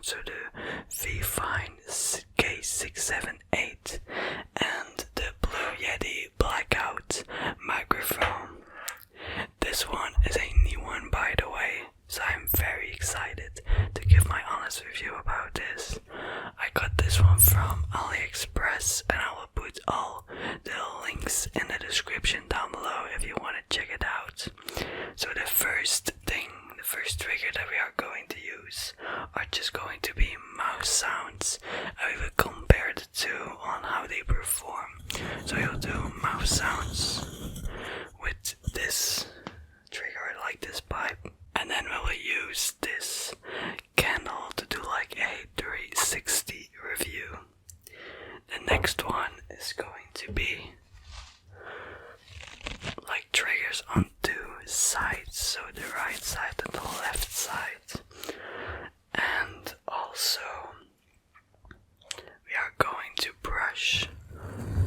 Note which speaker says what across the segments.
Speaker 1: so the V-Fine K678 and the Blue Yeti Blackout microphone. This one is a new one, by the way, so I'm very excited to give my honest review about this. I got this one from AliExpress, and I will put all the links in the description down below if you want to check it out. So the first trigger that we are going to use are just going to be mouse sounds, and we will compare the two on how they perform. So you'll do mouse sounds with this trigger, like this pipe, and then we will use this candle to do like a 360 review. The next one is going to be like triggers on two sides, so the right side and the left side. And also we are going to brush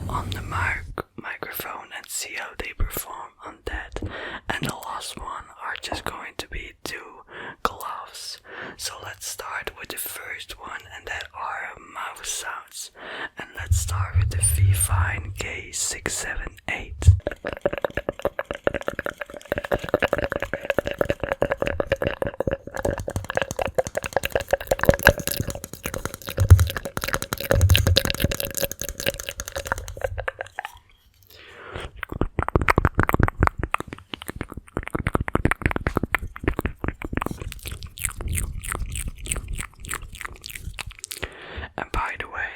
Speaker 1: on the microphone and see how they perform on that. And the last one are just going to be two gloves. So let's start with the first one, and that are mouse sounds. And let's start with the V-Fine K678. And by the way,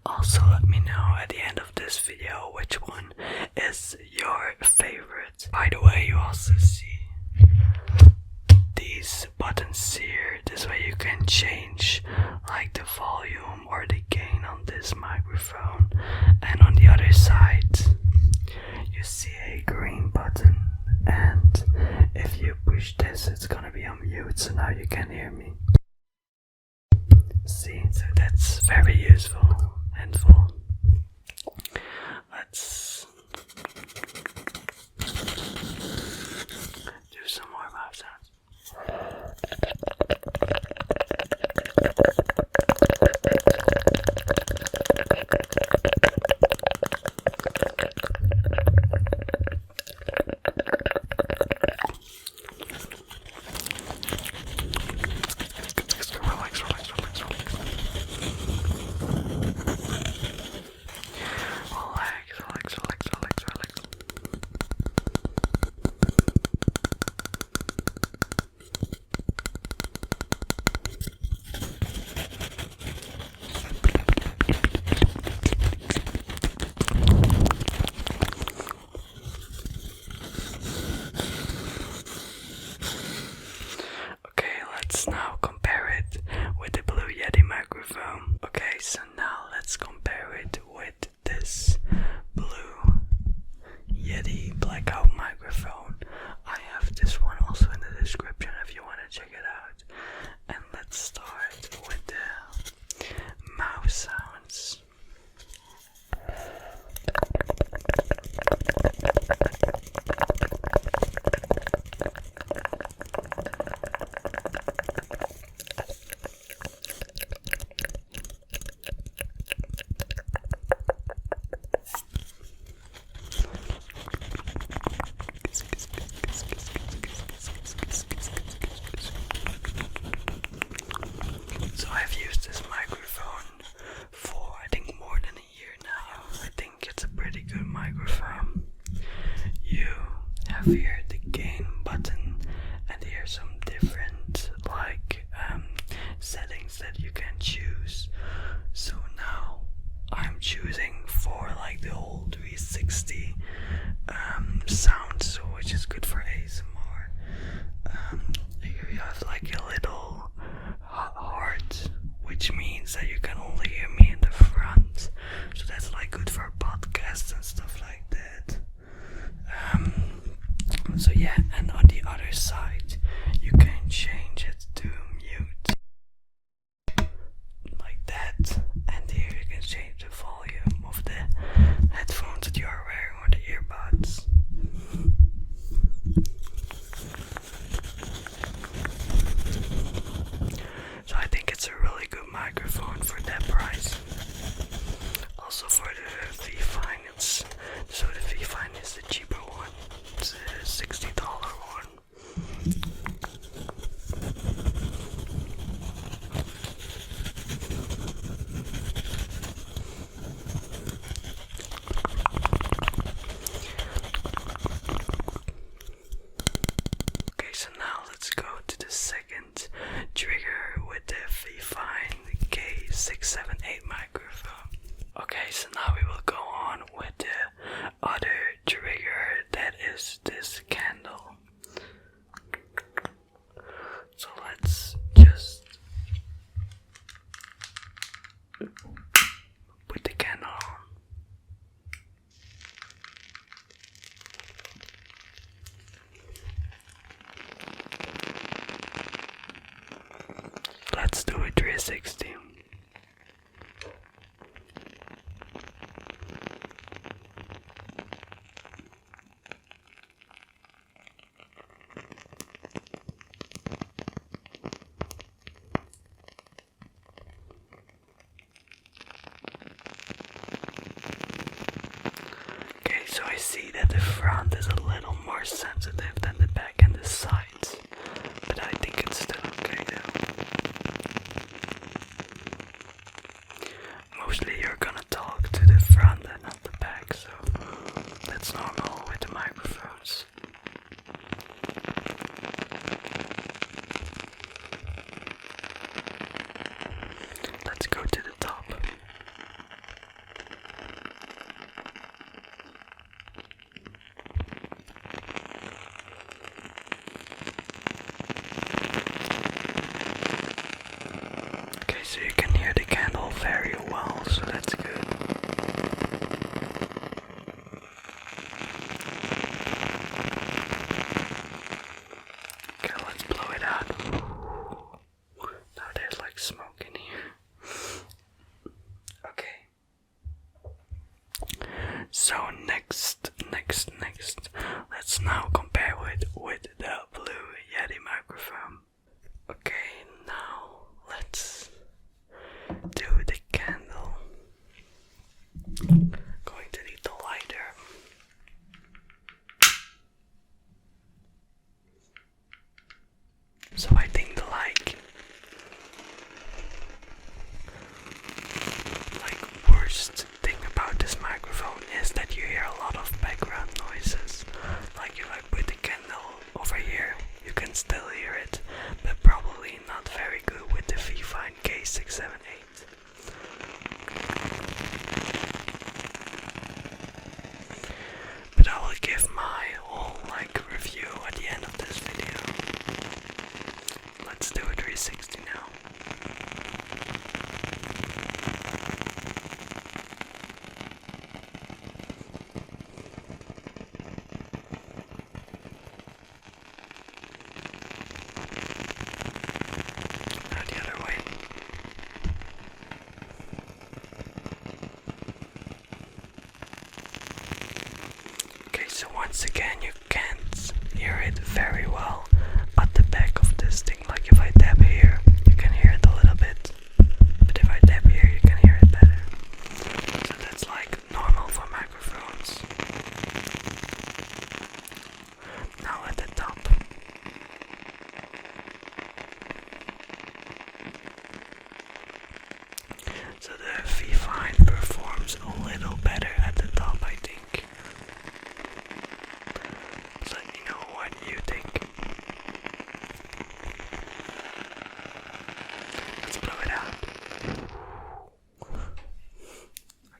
Speaker 1: also let me know at the end of this video which one is your favorite. By the way, you also see these buttons here. This way you can change like the volume or the gain on this microphone. And on the other side you see a green button, and if you push this it's gonna be on mute, so now you can hear me. See, so that's very useful and full. Let's do some more mouth sounds. Let's now compare it with the Blue Yeti microphone. Okay, so now let's compare it with this Blue Yeti Blackout microphone. I have this one also in the description if you want to check it out. And let's start with the mouse sounds. So I've used this microphone for I think more than a year now. I think it's a pretty good microphone. You have here the gain button, and here some different settings that you can choose. So now I'm choosing for like the whole 360 sound, so which is good for ASMR. Here you have like a little heart, which means that you can only hear me in the front, so that's like good for podcasts and stuff like that. So yeah, and on the other side you can change it to mute like that, and here you can change the volume of the headphones that you are wearing or the second trigger with the Fifine K678 microphone. Okay, so now we will go on with the other trigger, that is this candle. So let's just put the candle on. Let's do a 360. Okay, so I see that the front is a little more sensitive than the back and the sides, but I think it's still okay though. Mostly you're gonna talk to the front and not the back, so that's normal with the microphones. Let's go to the top. Okay, so you can hear the candle very well, so that's good. Okay, let's blow it out. Now there's like smoke in here. Okay. So next, let's now compare with the Blue Yeti microphone. Okay, now let's do the candle. Going to need the lighter. So I think the worst thing about this microphone is that you hear a lot of background noises. Like if I put the candle over here, you can still hear it, but probably not very good with the Fifine K678. But I will give my whole review at the end of this video. Let's do a 360 now. Now the other way. Okay, so once again you can't hear it very well at the back of this thing. Like if I tap here, you can hear it a little bit, but if I tap here, you can hear it better. So that's like normal for microphones. Now at the top. So the Fifine performs a little better at the top, I think. So let me know what you think. Let's blow it out.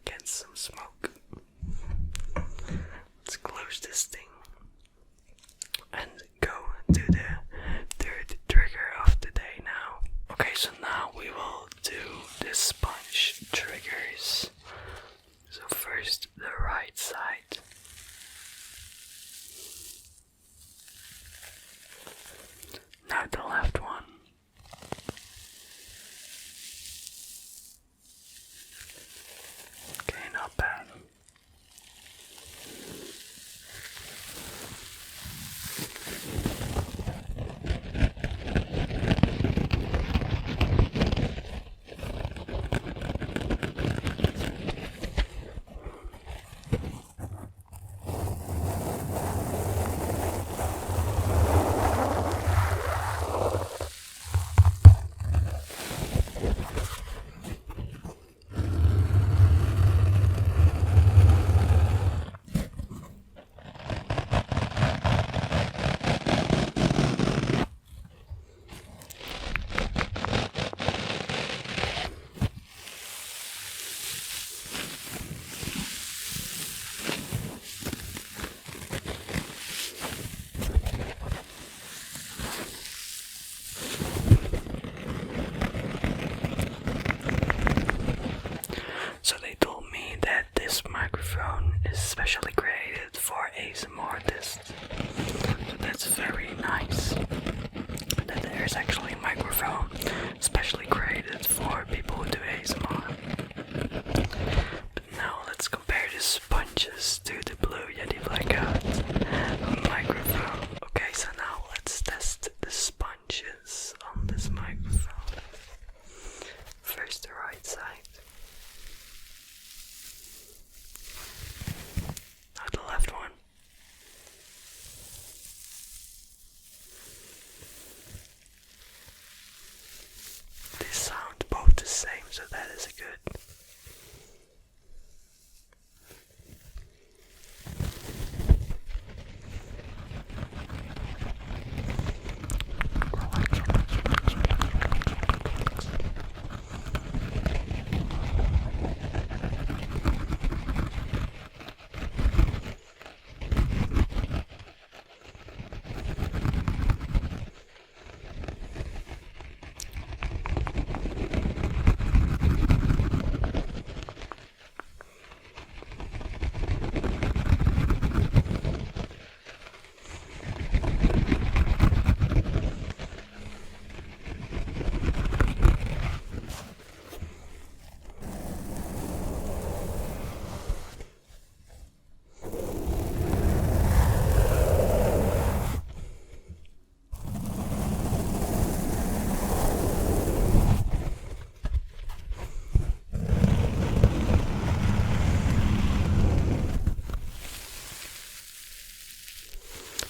Speaker 1: Against some smoke. Let's close this thing and go to the third trigger of the day now. Okay, so now we will do the sponge triggers. So first the is actually a microphone specially created for people who do ASMR. But now let's compare the sponges to the Blue Yeti Blackout microphone. Okay, so now let's test the sponges on this microphone. First the right side. Now the left one. They sound both the same, so that is good.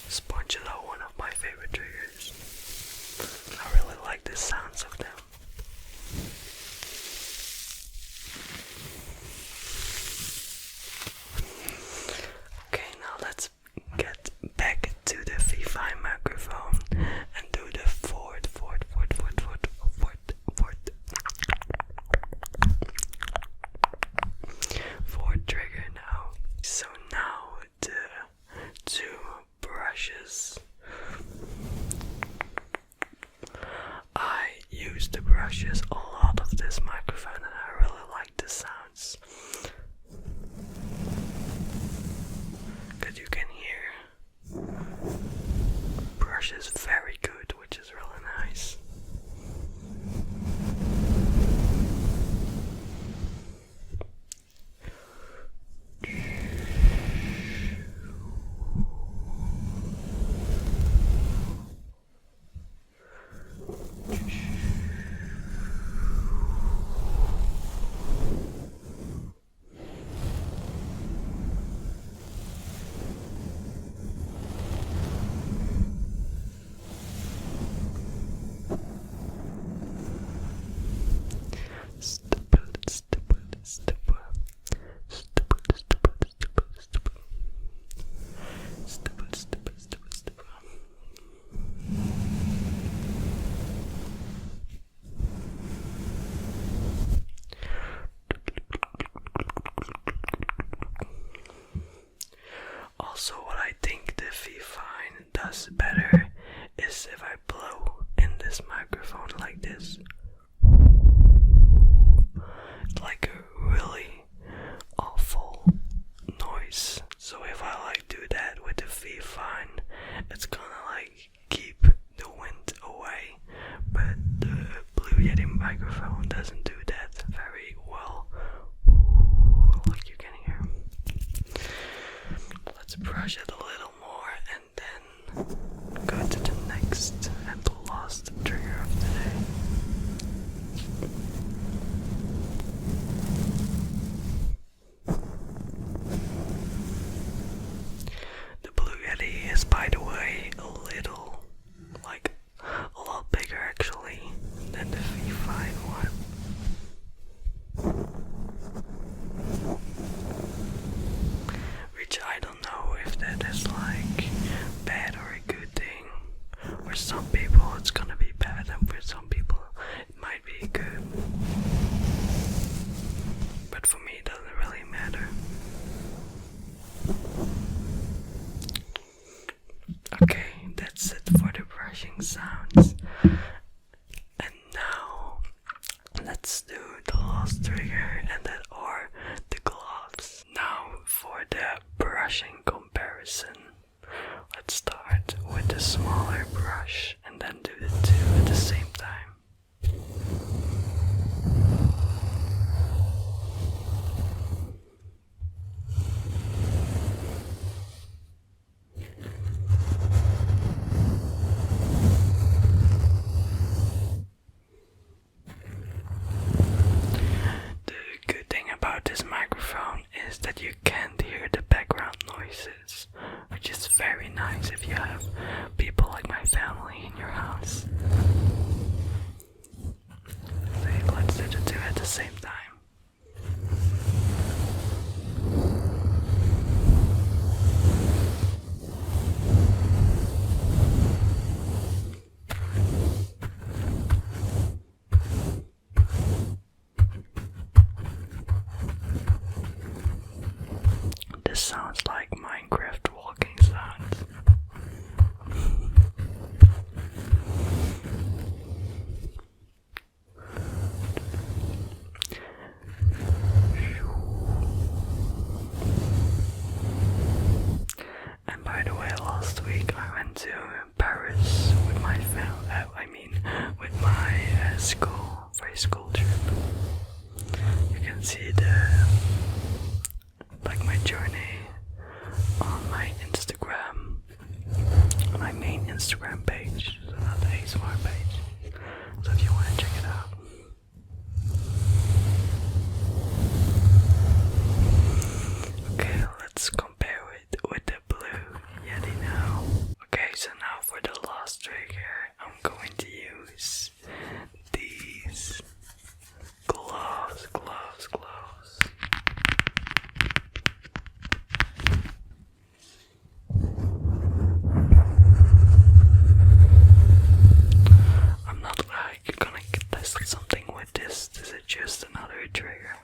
Speaker 1: Sponges are one of my favorite triggers. I really like the sounds of them. Okay, now let's get back to the V5 microphone and do the fourth trigger now. So now the two brushes. I use the brushes a lot of this microphone and I really like the sounds. Cause you can hear brushes very good, which is really nice. Also, what I think the V-Fine does better is if I blow in this microphone like this. Like a really awful noise. So if I like do that with the V-Fine, it's gonna like keep the wind away. But the Blue Yeti microphone doesn't do that very well. Like you can hear. Let's brush it a little more and then go to the next and the last trigger of the day. The Blue Yeti is, by the way, a little, like a lot bigger actually than the V-Fine one. Which I don't know if that is like bad or a good thing. For some people it's gonna be bad and for some people it might be good. But for me it doesn't really matter. Okay, that's it for the brushing sounds. And now let's do the last trigger, and that are the gloves. Now for the brushing comparison. Let's start with the smaller brush and then do the two at the your house. So let's do the two at the same time. This sounds like Minecraft walking sounds. And by the way, last week I went to Paris with my with my school for a school trip. You can see my journey on my Instagram, on my main Instagram page, so not the ASMR page. So if you want to check it out. Okay, let's compare it with the Blue Yeti now. Okay, so now for the last trigger, I'm going to use these gloves. I'm not gonna test something with this. This is just another trigger.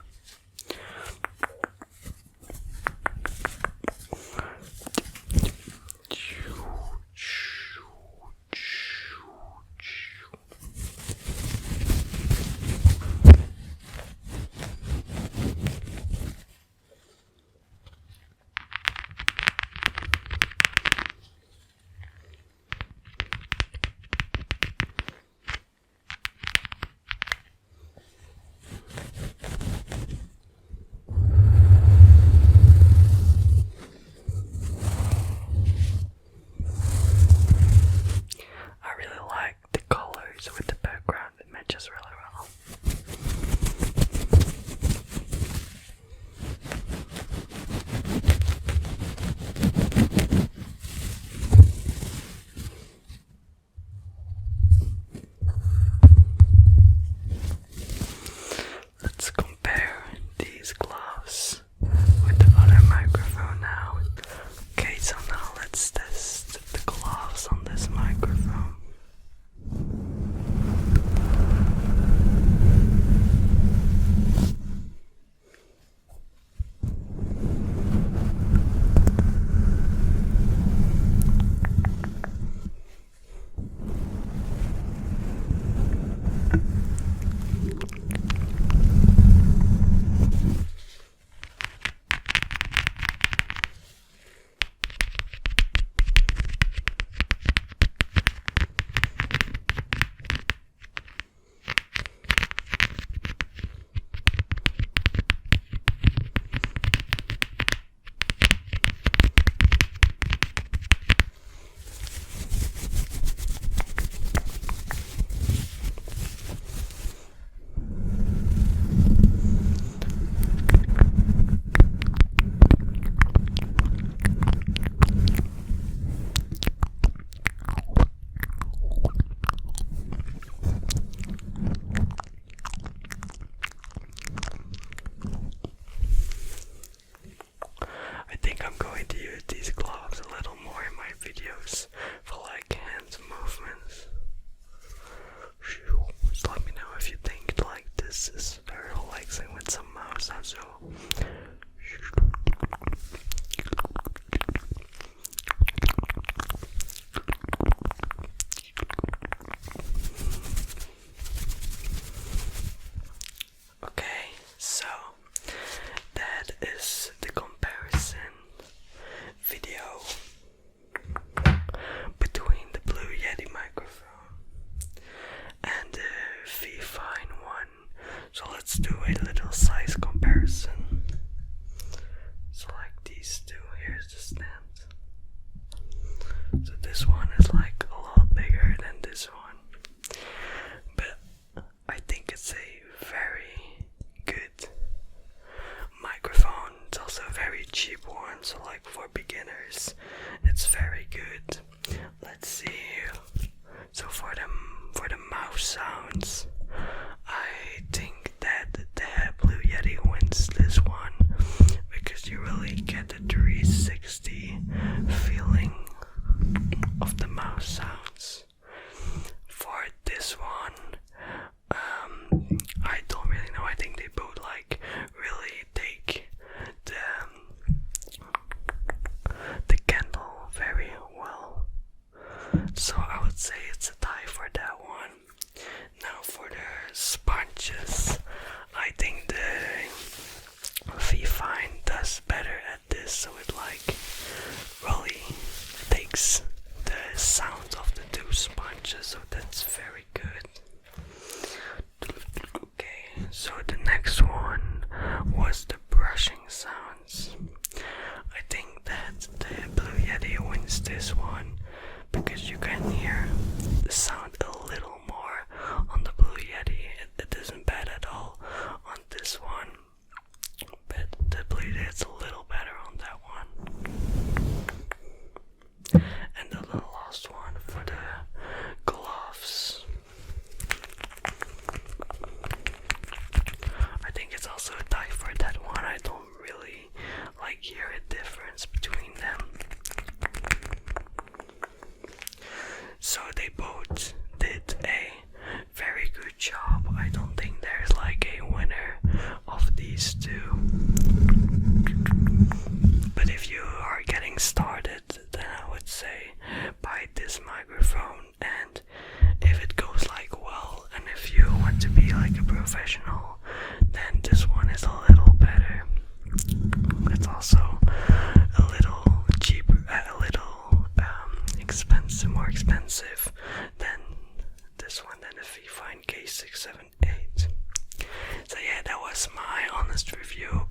Speaker 1: most sounds, I think that the Blue Yeti wins this one because you really get the 360 feeling of the mouse sounds. For this one, I don't really know. I think they both like really take the candle very well. So I would say it's a tie for that one. Now for the sponges, I think the V-Fine does better at this, so it like really takes the sound of the two sponges, so that's very good. Okay, so the next one was the brushing sounds. I think that the Blue Yeti wins this one because you can hear the sound a little more on the Blue Yeti. It isn't bad at all on this one, but the Blue Yeti is a little better on that one. And the last one for the gloves. I think it's also a tie for that one. I don't really like hear a difference between them. So they both did a very good job. I don't think there's like a winner of these two. But if you are getting started, then I would say buy this microphone, and if it goes like well, and if you want to be like a professional, then this one is a little better. It's also a little cheaper, a little more expensive than this one, than the V-Fine K678. So yeah, that was my honest review